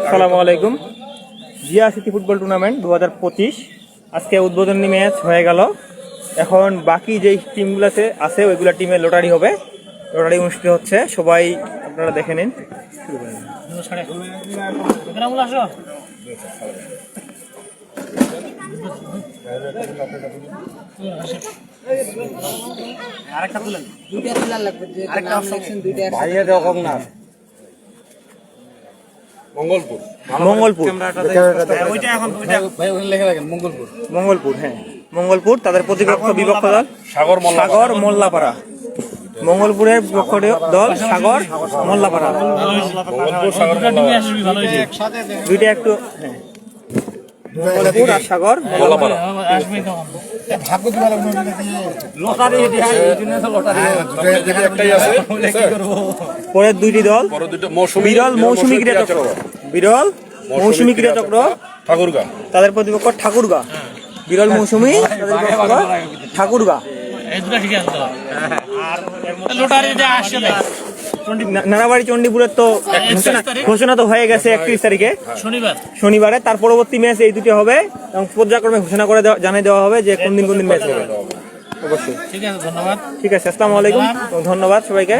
আসসালামু আলাইকুম। Zia city football tournament 2025 আজকে উদ্বোধনী ম্যাচ হয়ে গেল। এখন বাকি যেই টিমগুলোতে আছে ওইগুলা টিমে লটারি হবে, লটারি অনুষ্ঠিত হচ্ছে। সবাই আপনারা দেখে নিন। মঙ্গলপুর মঙ্গলপুর, হ্যাঁ মঙ্গলপুর। তাদের প্রতিপক্ষ বিপক্ষ দল সাগর মোল্লাপাড়া। মঙ্গলপুরের বিপক্ষ দল সাগর মোল্লাপাড়া। দুইটা একটু মঙ্গলপুর আর সাগর মোল্লাপাড়া। পরের দুইটি দল বিরল মৌসুমী ক্রীড়া চক্র ঠাকুরগা, তাদের প্রতিপক্ষ ঠাকুরগা। বিরল মৌসুমী ঠাকুরগা। নানাবাড়ি চণ্ডীপুরের তো ঘোষণা তো হয়ে গেছে 31 তারিখে শনিবারে। তার পরবর্তী ম্যাচ এই দুটি হবে এবং পর্যায়ক্রমে ঘোষণা করে জানিয়ে দেওয়া হবে যে কোন দিন ম্যাচ হবে। অবশ্যই ঠিক আছে, ধন্যবাদ। ঠিক আছে, আসসালামু আলাইকুম, ধন্যবাদ সবাইকে।